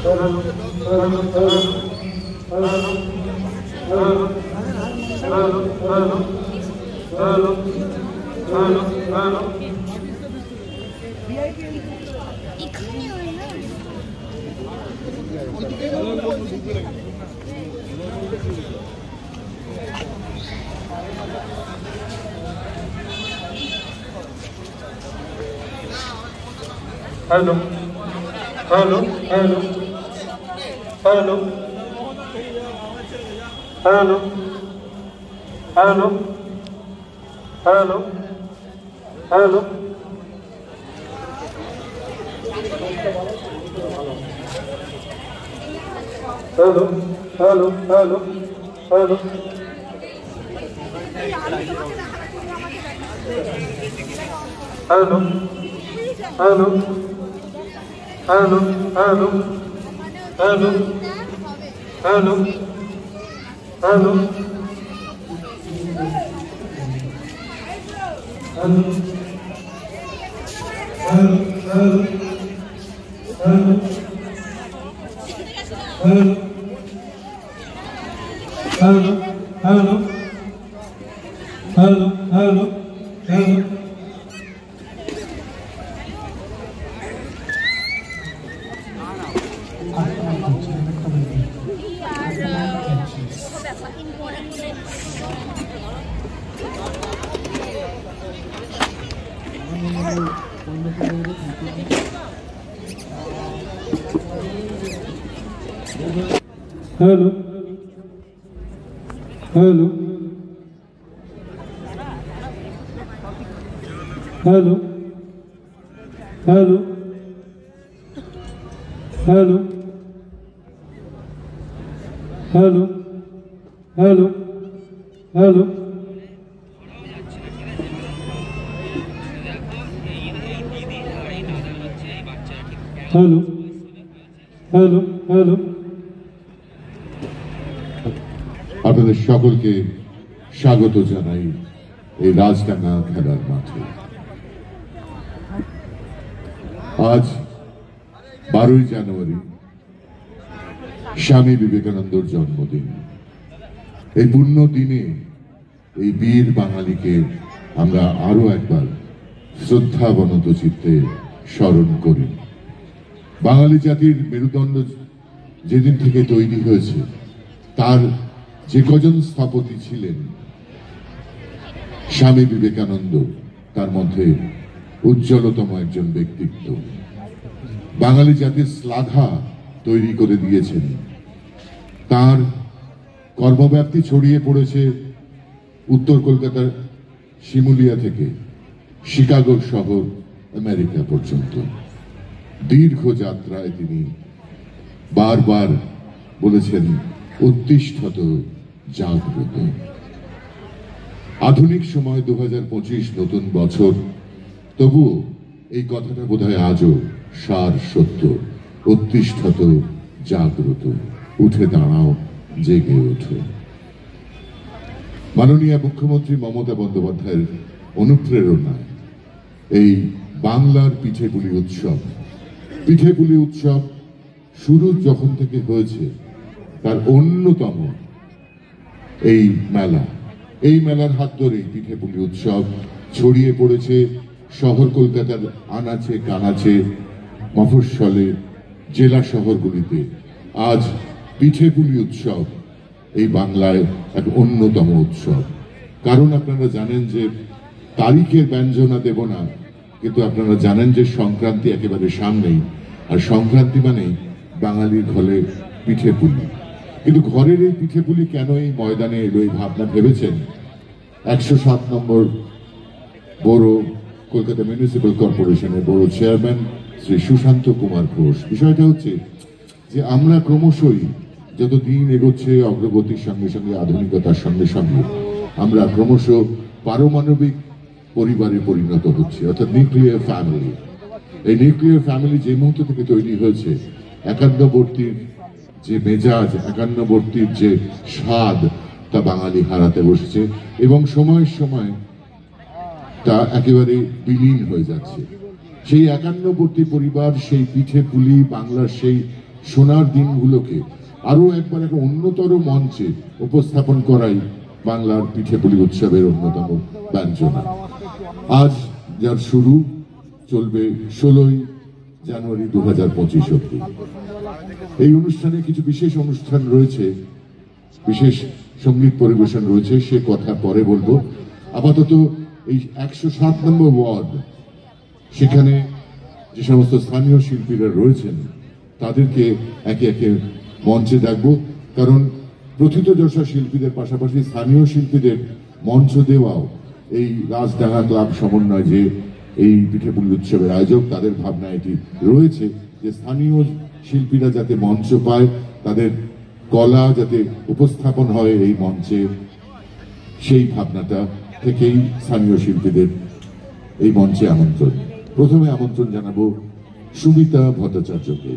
Hello, hello, hello, hello, hello, hello, hello, hello. Hello, hello, hello, hello. Hello, hello, hello, hello, hello, hello, hello, hello, hello, hello, hello. Hello, hello, hello, hello, hello, hello, hello, hello. Hello, hello, hello. আপনাদের সকলকে স্বাগত জানাই এই রাজডাঙ্গা খেলার মাঠে। আজ 12ই জানুয়ারি স্বামী বিবেকানন্দর জন্মদিন। এই পুণ্য দিনে এই বীর বাঙালিকে আমরা আরো একবার শ্রদ্ধাবনত চিত্তে স্মরণ করি। বাঙালি জাতির মেরুদণ্ড যেদিন থেকে তৈরি হয়েছে, তার যে কজন স্থপতি ছিলেন, স্বামী বিবেকানন্দ তার মধ্যে উজ্জ্বলতম একজন ব্যক্তিত্ব। বাঙালি জাতির শ্লাঘা তৈরি করে দিয়েছেন। তার কর্মব্যাপ্তি ছড়িয়ে পড়েছে উত্তর কলকাতার শিমুলিয়া থেকে শিকাগো শহর আমেরিকা পর্যন্ত। দীর্ঘ যাত্রায় তিনি বারবার বলেছেন, উত্তিষ্ঠত জাগ্রত। আধুনিক সময় 2025 নতুন বছর, তবুও এই কথাটা বোধহয় আজও সার সত্য। উত্তিষ্ঠত জাগ্রত, উঠে দাঁড়াও, জেগে ওঠো। মাননীয় মুখ্যমন্ত্রী মমতা বন্দ্যোপাধ্যায়ের অনুপ্রেরণায় এই বাংলার পিঠেপুলি উৎসব শুরু যখন থেকে হয়েছে, তার অন্যতম এই মেলার হাত ধরেই পিঠেপুলি উৎসব ছড়িয়ে পড়েছে শহর কলকাতার আনাচে কানাচে, মফস্বলে, জেলা শহরগুলিতে। আজ পিঠেপুলি উৎসব এই বাংলায় এক অন্যতম উৎসব। কারণ আপনারা জানেন যে তারিখের ব্যঞ্জনা দেব না, কিন্তু আপনারা জানেন যে সংক্রান্তি একেবারে সামনেই, আর সংক্রান্তি মানেই বাঙালির ঘরে পিঠেপুলি। কিন্তু ঘরের এই পিঠেপুলি কেন এই ময়দানে এলো, এই ভাবনা ভেবেছেন 107 নম্বর বড় কলকাতা মিউনিসিপ্যাল কর্পোরেশনের বড় চেয়ারম্যান শ্রী সুশান্ত কুমার ঘোষ। বিষয়টা হচ্ছে যে আমরা ক্রমশই যত দিন এগোচ্ছে, অগ্রগতির সঙ্গে সঙ্গে, আধুনিকতার সঙ্গে সঙ্গে আমরা ক্রমশ পারমাণবিক পরিবারে পরিণত হচ্ছে, অর্থাৎ নিউক্লিয়ার ফ্যামিলি। এই নিউক্লিয়ার ফ্যামিলি যে মুহূর্ত থেকে তৈরি হয়েছে, একান্নবর্তীর যে মেজাজ, একান্নবর্তীর যে স্বাদ, তা বাঙালি হারাতে বসেছে এবং সময়ের সময় তা একেবারে বিলীন হয়ে যাচ্ছে। সেই একান্নবর্তী পরিবার, সেই পিঠেপুলি, বাংলার সেই সোনার দিনগুলোকে আরো একবার একটা অন্যতর মঞ্চে উপস্থাপন করাই বাংলার পিঠেপুলি উৎসবের অন্যতম ব্যঞ্জনা। আজ যার শুরু চলবে 16ই জানুয়ারি 2025 অব্দি। এই অনুষ্ঠানে কিছু বিশেষ অনুষ্ঠান রয়েছে, বিশেষ সঙ্গীত পরিবেশন রয়েছে, সে কথা পরে বলবো। আপাতত এই 107 নম্বর ওয়ার্ড, সেখানে যে সমস্ত স্থানীয় শিল্পীরা রয়েছেন তাদেরকে একে একে মঞ্চে ডাকবো, কারণ প্রথিতযশা শিল্পীদের পাশাপাশি স্থানীয় শিল্পীদের মঞ্চ দেওয়াও এই রাজডাঙ্গা ক্লাব সমন্বয় যে এই পিঠেপুলি উৎসবের আয়োজক, তাদের ভাবনা এটি রয়েছে যে স্থানীয় শিল্পীরা যাতে মঞ্চ পায়, তাদের কলা যাতে উপস্থাপন হয় এই মঞ্চে, সেই ভাবনাটা থেকেই স্থানীয় শিল্পীদের এই মঞ্চে আমন্ত্রণ। প্রথমে আমন্ত্রণ জানাবো সুমিতা ভট্টাচার্যকে।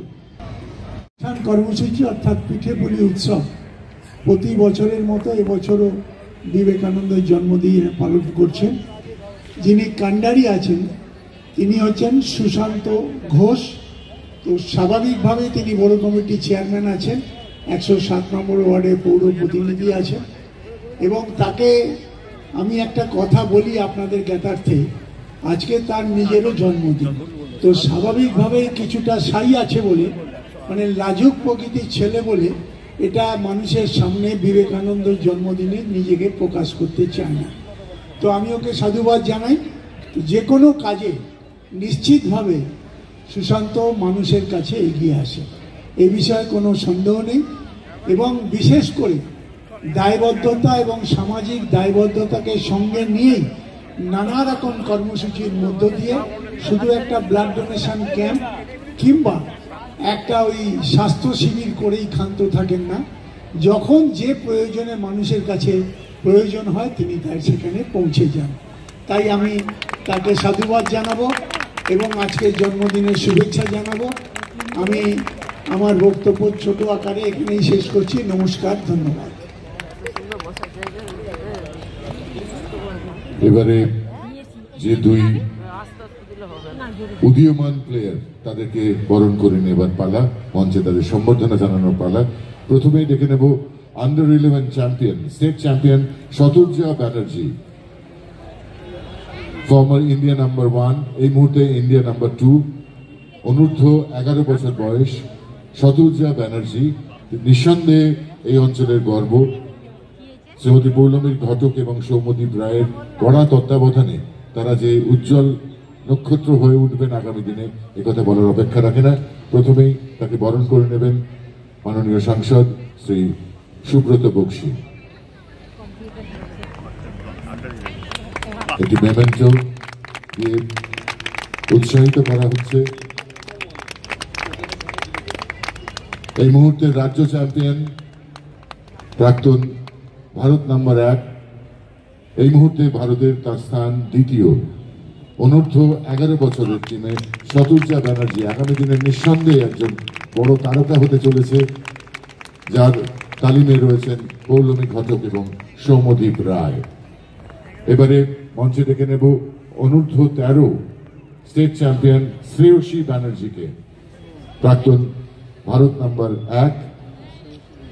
কর্মসূচি অর্থাৎ পিঠেপুলি উৎসব প্রতি বছরের মতো এবছরও বিবেকানন্দের জন্মদিন পালন করছেন। যিনি কাণ্ডারি আছেন তিনি হচ্ছেন সুশান্ত ঘোষ। তো স্বাভাবিকভাবে তিনি বড় কমিটির চেয়ারম্যান আছেন, 107 নম্বর ওয়ার্ডে পৌর প্রতিনিধি আছেন। এবং তাকে আমি একটা কথা বলি আপনাদের জ্ঞাতার্থে, আজকে তার নিজেরও জন্মদিন। তো স্বাভাবিকভাবে কিছুটা সাই আছে বলে, মানে লাজুক প্রকৃতির ছেলে বলে, এটা মানুষের সামনে বিবেকানন্দের জন্মদিনে নিজেকে প্রকাশ করতে চায় না। তো আমি ওকে সাধুবাদ জানাই। যে কোনো কাজে নিশ্চিতভাবে সুশান্ত মানুষের কাছে এগিয়ে আসে, এ বিষয়ে কোনো সন্দেহ নেই। এবং বিশেষ করে দায়বদ্ধতা এবং সামাজিক দায়বদ্ধতাকে সঙ্গে নিয়েই নানা রকম কর্মসূচির মধ্য দিয়ে শুধু একটা ব্লাড ডোনেশন ক্যাম্প কিংবা একটা ওই স্বাস্থ্য শিবির করেই ক্ষান্ত থাকেন না। যখন যে প্রয়োজনে মানুষের কাছে প্রয়োজন হয় তিনি তাই সেখানে পৌঁছে যান। তাই আমি তাকে সাধুবাদ জানাবো এবং আজকের জন্মদিনের শুভেচ্ছা জানাবো। আমি আমার বক্তব্য ছোট আকারে এখানেই শেষ করছি। নমস্কার, ধন্যবাদ। এবারে যে দুই উদীয়মান প্লেয়ার তাদেরকে বরণ করে নেবার পালা, মঞ্চে তাদের সম্বর্ধনা জানানোর পালা। প্রথমেই ডেকে নেব under 11 champion, state champion Shaturja Banerjee, former India number 1, এই মুহূর্তে ইন্ডিয়া নাম্বার 2, অনূর্ধ্ব 11 বছর বয়স শতুর্জা ব্যানার্জি নিঃসন্দেহে এই অঞ্চলের গর্ব। শ্রীমতী পৌলমীর ঘটক এবং সৌম্যদীপ রায়ের কড়া তত্ত্বাবধানে তারা যে উজ্জ্বল নক্ষত্র হয়ে উঠবেন আগামী দিনে, একথা বলার অপেক্ষা রাখে না। প্রথমেই তাকে বরণ করে নেবেন মাননীয় সাংসদ শ্রী সুব্রত বক্সী। একটি মেমেন্টো দিয়ে উৎসাহিত করা হচ্ছে। এই মুহূর্তে রাজ্য চ্যাম্পিয়ন প্রাক্তন ভারত নাম্বার 1, এই মুহূর্তে ভারতের তার স্থান দ্বিতীয়, অনূর্ধ্ব 11 বছরের টিমে শতুর্জা ব্যানার্জি আগামী দিনের নিঃসন্দেহে একজন বড় তারকা হতে চলেছে, যার তালিমে রয়েছেন পৌলমী ঘটক এবং সৌম্যদীপ রায়। এবারে মঞ্চে ডেকে নেব অনূর্ধ্ব 13 স্টেট চ্যাম্পিয়ন শ্রেয়সী ব্যানার্জিকে, প্রাক্তন ভারত নাম্বার 1,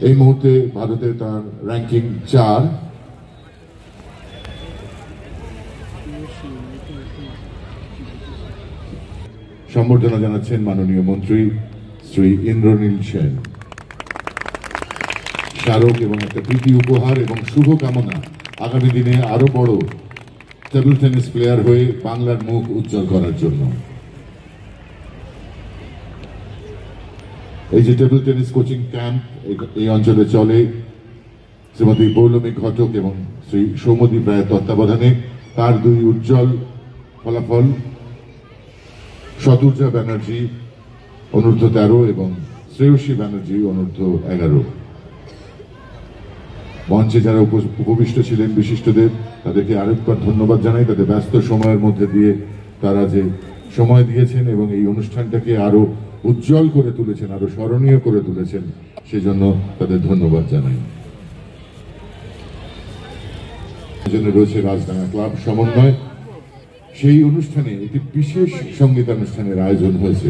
এই মুহূর্তে ভারতে তার র্যাঙ্কিং 4। সম্বর্ধনা জানাচ্ছেন মাননীয় মন্ত্রী শ্রী ইন্দ্রনীল সেন। স্মারক এবং একটা প্রীতি উপহার এবং শুভকামনা আগামী দিনে আরো বড় টেবিল টেনিস প্লেয়ার হয়ে বাংলার মুখ উজ্জ্বল করার জন্য। এই যে টেবিল টেনিস কোচিং ক্যাম্প এই অঞ্চলে চলে শ্রীমতী পৌলমী ঘটক এবং শ্রী সৌম্যদীপ রায়ের তত্ত্বাবধানে, তার দুই উজ্জ্বল ফলাফল শতুর্জা ব্যানার্জি অনূর্ধ্ব 13 এবং শ্রেয়সী ব্যানার্জি অনূর্ধ্ব 11। মঞ্চে যারা উপবিষ্ট ছিলেন বিশিষ্টদের, তাদেরকে আরেকবার ধন্যবাদ জানাই। তাদের ব্যস্ত সময়ের মধ্যে দিয়ে তারা যে সময় দিয়েছেন এবং এই অনুষ্ঠানটাকে আরো উজ্জ্বল করে তুলেছেন, আরো স্মরণীয় করে তুলেছেন, সেজন্য তাদের ধন্যবাদ জানাই। রয়েছে রাজডাঙ্গা ক্লাব সমন্বয়। সেই অনুষ্ঠানে একটি বিশেষ সঙ্গীতানুষ্ঠানের আয়োজন হয়েছে।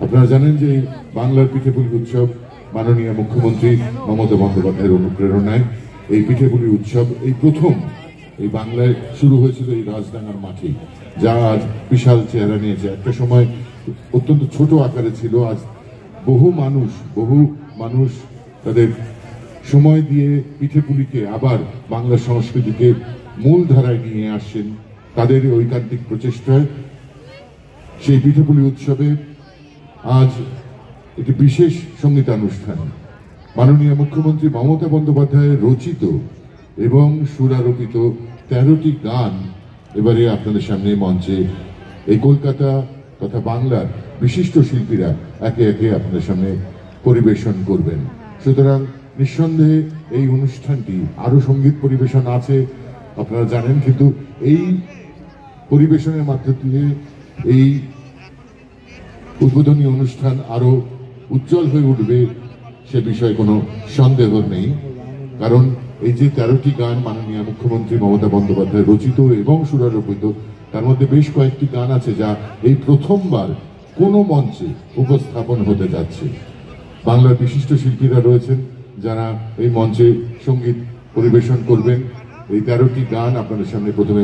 আপনারা জানেন যে বাংলার পিঠেপুলি উৎসব মাননীয় মুখ্যমন্ত্রী মমতা বন্দ্যোপাধ্যায়ের অনুপ্রেরণায় এই পিঠেপুলি উৎসব এই প্রথম এই বাংলায় শুরু হয়েছিল এই রাজডাঙ্গার মাঠে, যা আজ বিশাল চেহারা নিয়েছে। একটা সময় অত্যন্ত ছোট আকারে ছিল, আজ বহু মানুষ তাদের সময় দিয়ে পিঠেপুলিকে আবার বাংলা সংস্কৃতিকে মূল ধারায় নিয়ে আসছেন। তাদের ঐকান্তিক প্রচেষ্টায় সেই পিঠেপুলি উৎসবে আজ একটি বিশেষ সঙ্গীতানুষ্ঠান মাননীয় মুখ্যমন্ত্রী মমতা বন্দ্যোপাধ্যায়ের রচিত এবং সুরারোপিত 13টি গান এবারে আপনাদের সামনে মঞ্চে এই কলকাতা তথা বাংলার বিশিষ্ট শিল্পীরা একে একে আপনাদের সামনে পরিবেশন করবেন। সুতরাং নিঃসন্দেহে এই অনুষ্ঠানটি আরো সঙ্গীত পরিবেশন আছে আপনারা জানেন, কিন্তু এই পরিবেশনের মাধ্যম দিয়ে এই উদ্বোধনী অনুষ্ঠান আরো উজ্জ্বল হয়ে উঠবে সে বিষয়ে কোনো সন্দেহ নেই। কারণ এই যে 13টি গান মাননীয় মুখ্যমন্ত্রী মমতা বন্দ্যোপাধ্যায় রচিত এবং সুরারোপিত, তার মধ্যে বেশ কয়েকটি গান আছে যা এই প্রথমবার কোনো মঞ্চে উপস্থাপন হতে যাচ্ছে। বাংলার বিশিষ্ট শিল্পীরা রয়েছেন যারা এই মঞ্চে সঙ্গীত পরিবেশন করবেন। এই 13টি গান আপনাদের সামনে প্রথমে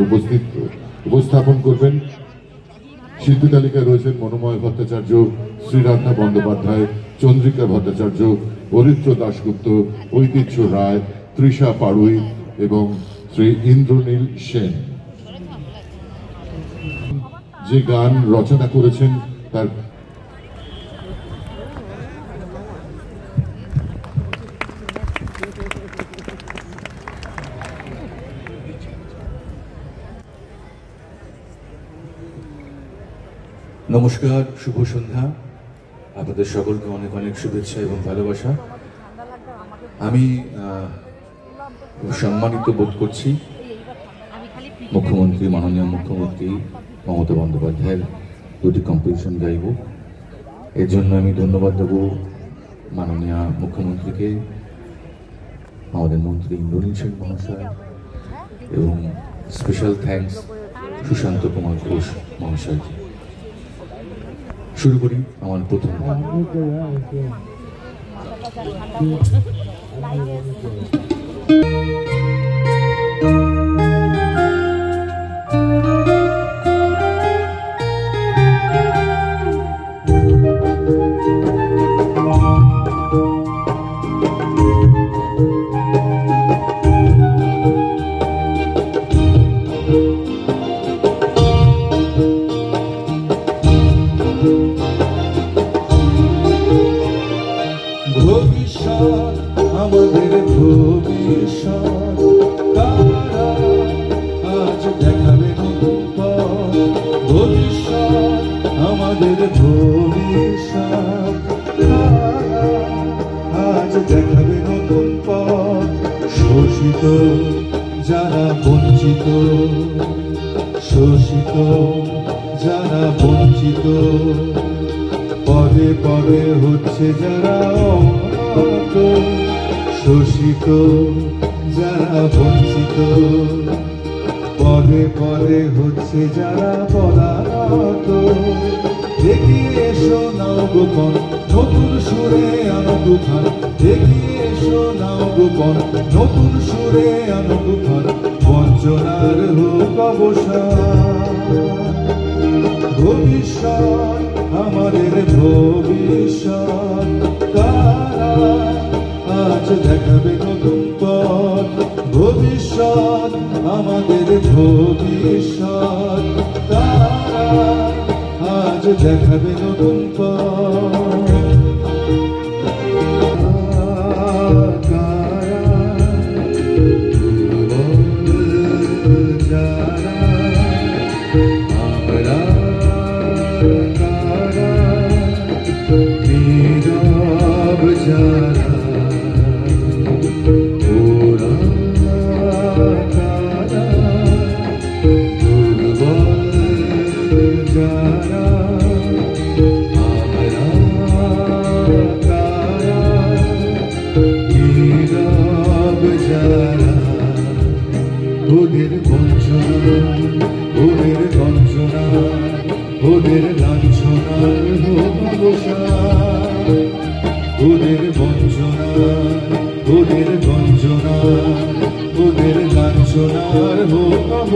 উপস্থাপন করবেন। শিল্পী তালিকায় রয়েছেন মনোময় ভট্টাচার্য, শ্রীরাধা বন্দ্যোপাধ্যায়, চন্দ্রিকা ভট্টাচার্য, অরিত্র দাশগুপ্ত, ঐতিহ্য রায়, তৃষা পাড়ুই এবং শ্রী ইন্দ্রনীল সেন। যে গান রচনা করেছেন তার নমস্কার, শুভ সন্ধ্যা। আপনাদের সকলকে অনেক অনেক শুভেচ্ছা এবং ভালোবাসা। আমি সম্মানিত বোধ করছি মাননীয় মুখ্যমন্ত্রী মমতা বন্দ্যোপাধ্যায়ের দুটি কম্পোজিশন গাইব। এর জন্য আমি ধন্যবাদ দেব মাননীয় মুখ্যমন্ত্রীকে, আমাদের মন্ত্রী ইন্দ্রনীল সেন মহাশয় এবং স্পেশাল থ্যাঙ্কস সুশান্ত কুমার ঘোষ মহাশয়কে। শুরু করি আমার প্রথম গান। আমাদের ভবিষ্যৎ কারা আজ দেখাবে নতুন পথ, ভবিষ্যৎ আমাদের ভবিষ্যৎ কারা আজ দেখাবে নতুন পথ। শোষিত যারা বঞ্চিত, শোষিত যারা বঞ্চিত, পদে পদে হচ্ছে যারা শোষিত যারা বঞ্চিত, পদে পদে হচ্ছে যারা পদানত। এগিয়ে এসো নাও গোপন নতুন সুরে আনো তুফান, এগিয়ে এসো নাও গোপন নতুন সুরে আনো তুফান, বঞ্চনার হোক অবসান। ভবিষ্যৎ আমাদের ভবিষ্যৎ কারা আজ দেখাবে নতুন পথ, ভবিষ্যৎ আমাদের ভবিষ্যৎ কারা আজ দেখাবে নতুন পথ। ওদের বঞ্চনা, ওদের গঞ্জনা, ওদের লাঞ্ছনার হোক অবসান।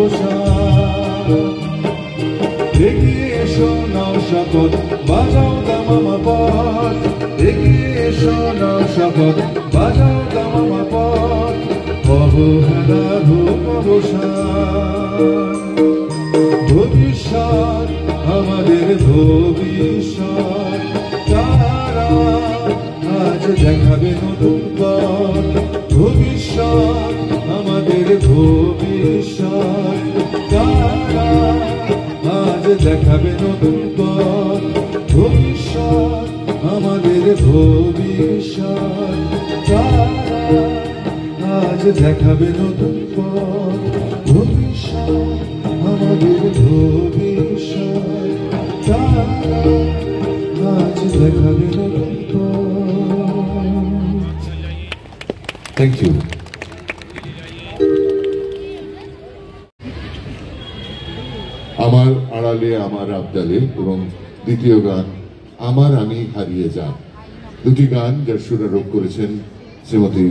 অবসান। এগিয়ে এসো নাও শপথ, বাজাও দামামা পথ, এগিয়ে এসো নাও শপথ, বাজাও দামামা পথ, অবহেলার হোক অবসান। ভবিষ্যৎ আমাদের ভবিষ্যৎ, তারা আজ দেখাবে নতুন পথ। ভবিষ্যৎ আমাদের ভবিষ্যৎ, তারা আজ দেখাবে নতুন পথ। ভবিষ্যৎ আমাদের ভবিষ্যৎ, তারা আজ দেখাবে নতুন পথ। ভবিষ্যৎ আমাদের ভবিষ্যৎ, তারা আজ দেখাবে নতুন পথ। Thank you. আমার আড়ালে আমার আবদালে এবং দ্বিতীয় গান আমার আমি হারিয়ে যা, দুটি গান যার সুরারোপ করেছেন শ্রীমতী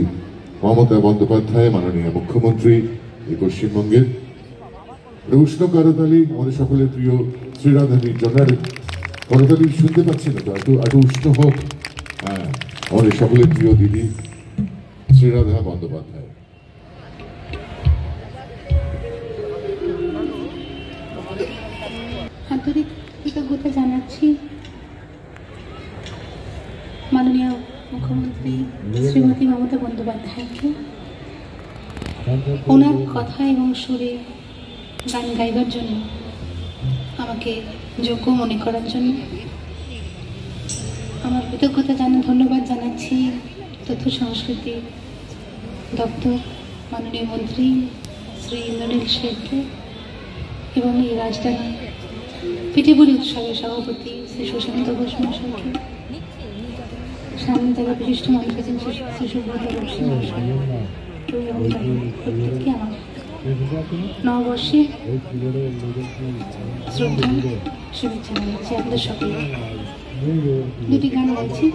মমতা বন্দ্যোপাধ্যায়, মাননীয় মুখ্যমন্ত্রী এই পশ্চিমবঙ্গের। উষ্ণ করতালি আমাদের সকলের প্রিয় শ্রীরাধানীর জন্য। করতালি শুনতে পাচ্ছি না তো, এত উষ্ণ হোক। হ্যাঁ, আমাদের সকলের প্রিয় দিদি শ্রীরাধা বন্দ্যোপাধ্যায়। আন্তরিক কৃতজ্ঞতা জানাচ্ছি মাননীয় মুখ্যমন্ত্রী শ্রীমতী মমতা বন্দ্যোপাধ্যায়কে, ওনার কথা এবং সুরে গান গাইবার জন্য, আমাকে যোগ্য মনে করার জন্য আমার কৃতজ্ঞতা ধন্যবাদ জানাচ্ছি তথ্য সংস্কৃতি দপ্তর মাননীয় মন্ত্রী শ্রী ইন্দ্রনীল শেঠকে এবং এই রাজধানী পিঠেপুলি উৎসবের সভাপতি শ্রী সুশান্ত ঘোষ মহাশয়কে, সামনে থাকা বিশিষ্ট মানুষ আছেন শ্রী সুব্রত বক্সী মহাশয় এবং প্রত্যেককে আমার নববর্ষে শ্রদ্ধা শুভেচ্ছা জানাচ্ছি আপনাদের সকলে। দুটি গান গাইছি।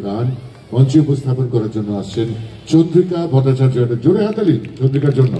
গান মঞ্চে উপস্থাপন করার জন্য আসছেন চন্দ্রিকা ভট্টাচার্য। জোরে হাতালি চন্দ্রিকার জন্য।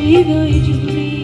হৃদয় জুড়ে